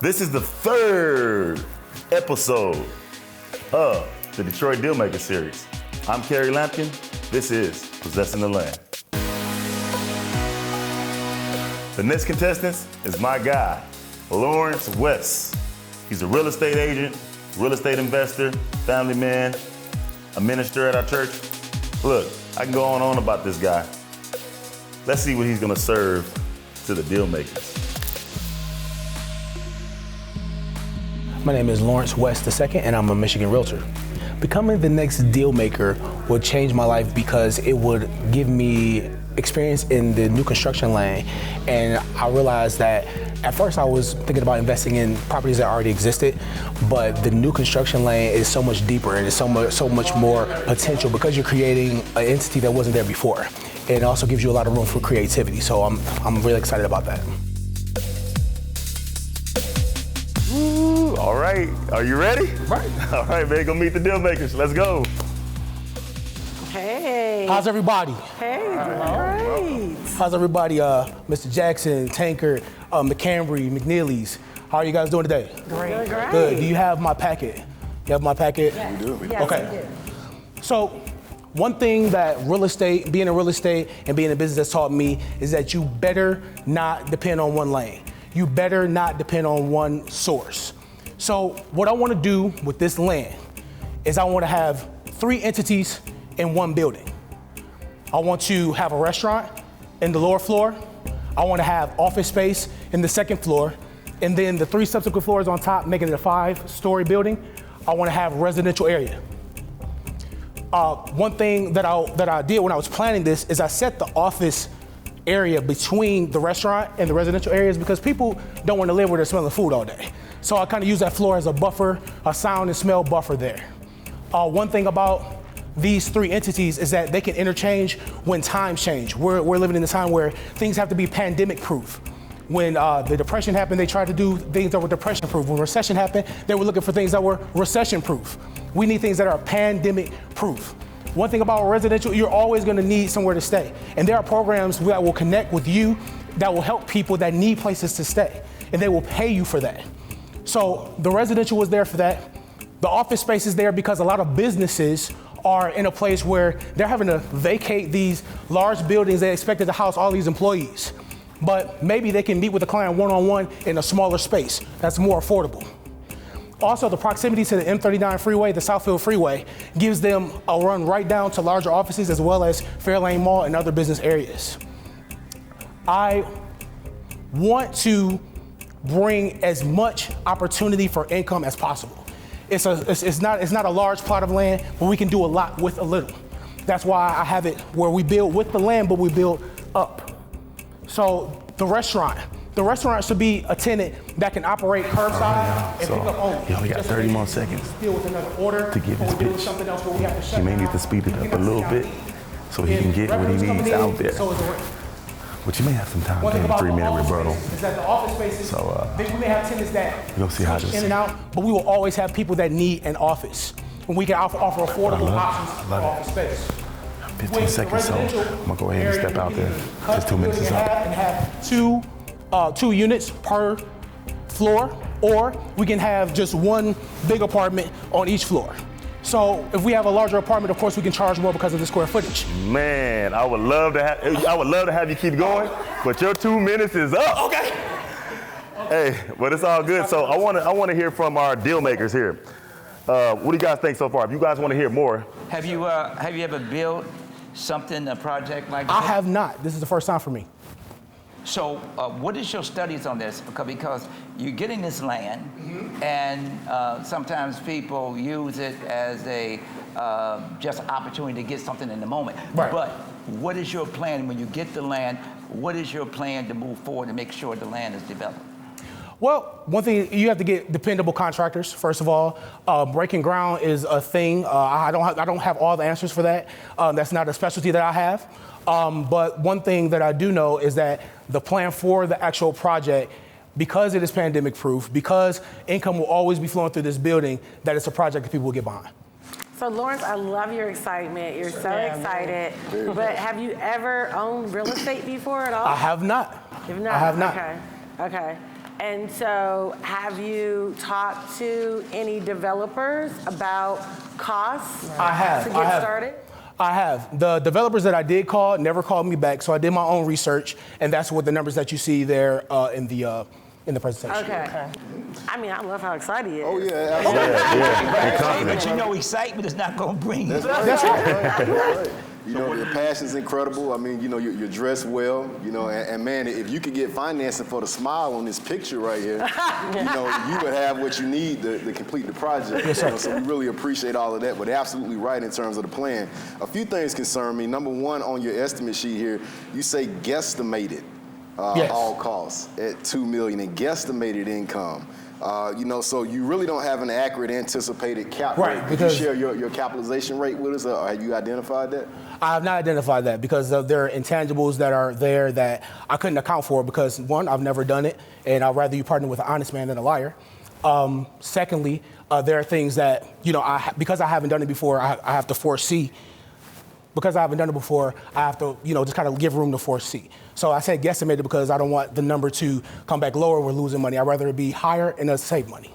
This is the third episode of the Detroit Dealmaker series. I'm Kerry Lampkin. This is Possessing the Land. The next contestant is my guy, Lawrence West. He's a real estate agent, real estate investor, family man, a minister at our church. Look, I can go on and on about this guy. Let's see what he's gonna serve to the deal makers. My name is Lawrence West II, and I'm a Michigan realtor. Becoming the next deal maker would change my life because it would give me experience in the new construction lane. And I realized that at first I was thinking about investing in properties that already existed, but the new construction lane is so much deeper and it's so much more potential because you're creating an entity that wasn't there before. And it also gives you a lot of room for creativity. So I'm really excited about that. Ooh, all right, are you ready? Right. All right, man, go meet the deal makers. Let's go. Hey. How's everybody? Hey, great. How's everybody? Mr. Jackson, Tanker, McCambry, McNeely's. How are you guys doing today? Great. Good. Do you have my packet? You have my packet? Yes. We do. Yes, Okay. we do. So, one thing that being in real estate and being in business has taught me is that you better not depend on one lane. You better not depend on one source. So what I want to do with this land is I want to have 3 entities in one building. I want to have a restaurant in the lower floor. I want to have office space in the second floor. And then the 3 subsequent floors on top, making it a 5-story building, I want to have residential area. One thing that I did when I was planning this is I set the office area between the restaurant and the residential areas because people don't want to live where they're smelling food all day. So I kind of use that floor as a buffer, a sound and smell buffer there. One thing about these 3 entities is that they can interchange when times change. We're living in a time where things have to be pandemic proof. When the depression happened, they tried to do things that were depression proof. When recession happened, they were looking for things that were recession proof. We need things that are pandemic proof. One thing about residential, you're always gonna need somewhere to stay. And there are programs that will connect with you that will help people that need places to stay. And they will pay you for that. So the residential was there for that. The office space is there because a lot of businesses are in a place where they're having to vacate these large buildings they expected to house all these employees. But maybe they can meet with the client one-on-one in a smaller space that's more affordable. Also, the proximity to the M39 freeway, the Southfield Freeway, gives them a run right down to larger offices as well as Fairlane Mall and other business areas. I want to bring as much opportunity for income as possible. It's not a large plot of land, but we can do a lot with a little. That's why I have it where we build with the land, but we build up. So the restaurant should be a tenant that can operate curbside and pick up only. You only got 30 more seconds Deal with another order to give his or deal with pitch. something else where we have to shut You may need down. to speed it We up can a little shut bit down. so he can If get what he revenue's coming needs in, out there. so is the rent. But you may have some time One thing during the about the 3-minute office rebuttal. space is that the office spaces, So, we may have tenants that we'll see how switch this- in and out, but we will always have people that need an office. And we can offer affordable options for office space. 15 seconds, so I'm gonna go ahead and step out there. Just 2 minutes is up. And have two units per floor, or we can have just one big apartment on each floor. So if we have a larger apartment, of course we can charge more because of the square footage. Man, I would love to have you keep going, but your 2 minutes is up. Okay. Hey, but it's all good. So I want to hear from our deal makers here. What do you guys think so far? If you guys want to hear more, Have you ever built something, a project like I this? have not. This is the first time for me. So what is your studies on this? Because you're getting this land, and sometimes people use it as a just opportunity to get something in the moment. Right. But what is your plan when you get the land? What is your plan to move forward and make sure the land is developed? Well, one thing, you have to get dependable contractors, first of all. Breaking ground is a thing. I don't have all the answers for that. That's not a specialty that I have. But one thing that I do know is that the plan for the actual project, because it is pandemic proof, because income will always be flowing through this building, that it's a project that people will get behind. So Lawrence, I love your excitement. You're so excited. But have you ever owned real estate before at all? I have not. You've not? I have not. Okay. And so have you talked to any developers about costs I have. to get started? I have. The developers that I did call never called me back, so I did my own research, and that's what the numbers that you see there in the presentation. Okay. I mean, I love how excited he is. Oh, yeah, absolutely. But you know, excitement is not going to bring you. That's right. You know, your passion's incredible. I mean, you know, you're dressed well, you know, and man, if you could get financing for the smile on this picture right here, you know, you would have what you need to complete the project. Yes, sir. You know, so we really appreciate all of that, but absolutely right in terms of the plan. A few things concern me. Number one, on your estimate sheet here, you say guesstimated Yes. all costs at $2 million and guesstimated income. You know, so you really don't have an accurate anticipated cap rate. Could you because- share your capitalization rate with us, or have you identified that? I have not identified that because there are intangibles that are there that I couldn't account for because, one, I've never done it, and I'd rather you partner with an honest man than a liar. Secondly, there are things that, you know, because I haven't done it before, I have to foresee. Because I haven't done it before, I have to, you know, just kind of give room to foresee. So I said guesstimated because I don't want the number to come back lower. We're losing money. I'd rather it be higher and us save money.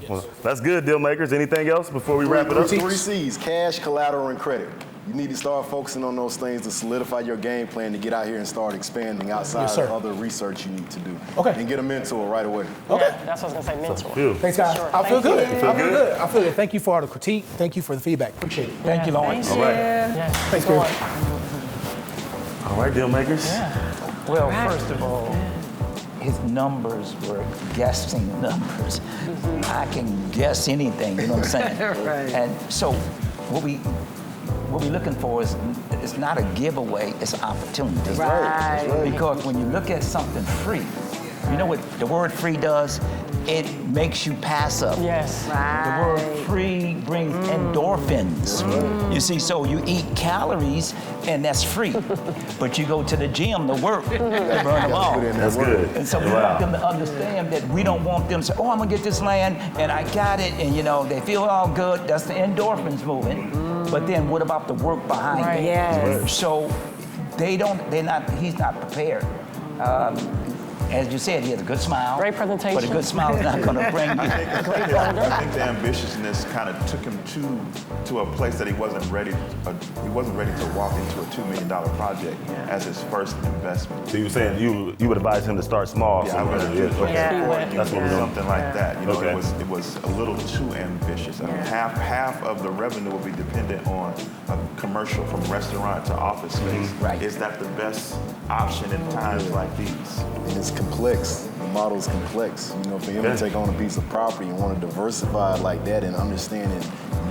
Well, that's good, deal makers. Anything else before we wrap it up? Three C's: cash, collateral, and credit. You need to start focusing on those things to solidify your game plan to get out here and start expanding outside Yes, sir. of other research you need to do. Okay. And get a mentor right away. Okay. Yeah, that's what I was gonna say, mentor. Phew. Thanks, guys. Sure. I feel Thank good. you. I feel good. I feel good. Thank you for all the critique. Thank you for the feedback. Appreciate it. Thank you, Lawrence. All right. Yeah. Thanks, go Kerry. on. All right, deal makers. Well, first of all, his numbers were guessing numbers. I can guess anything, you know what I'm saying? Right. And so what we're looking for is it's not a giveaway, it's an opportunity. Right. Because when you look at something free, you know what the word free does? It makes you passive. Yes. The Right. word free brings endorphins. You see, so you eat calories and that's free. But you go to the gym to work to burn them all. That's good. And so we want them to understand that we don't want them to say, oh, I'm gonna get this land and I got it, and you know, they feel all good, that's the endorphins moving. But then what about the work behind Right. it? Yes. So he's not prepared. As you said, he has a good smile. Great presentation. But a good smile is not gonna bring you. I think the ambitiousness kind of took him to a place that he wasn't ready to walk into a $2 million project as his first investment. So you were saying you would advise him to start small. Yeah, I would have Okay. That's what we're doing. something like that. You know, Okay. it was a little too ambitious. I mean, half of the revenue will be dependent on a commercial from restaurant to office space. Right. Is that the best option in times like these? And it's complex. The model is complex. You know, for him Yeah. to take on a piece of property and want to diversify it like that and understanding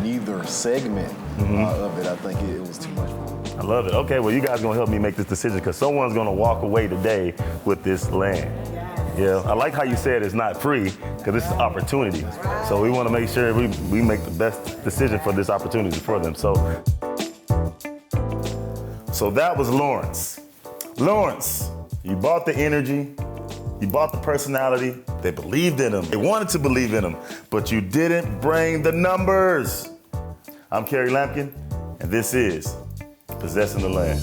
neither segment of it, I think it was too much for him. I love it. Okay, well, you guys gonna help me make this decision because someone's gonna walk away today with this land. Yeah, I like how you said it's not free because this is opportunity. So we want to make sure we make the best decision for this opportunity for them. So that was Lawrence. Lawrence, you bought the energy, you bought the personality. They believed in him. They wanted to believe in him, but you didn't bring the numbers. I'm Kerry Lampkin, and this is Possessing the Land.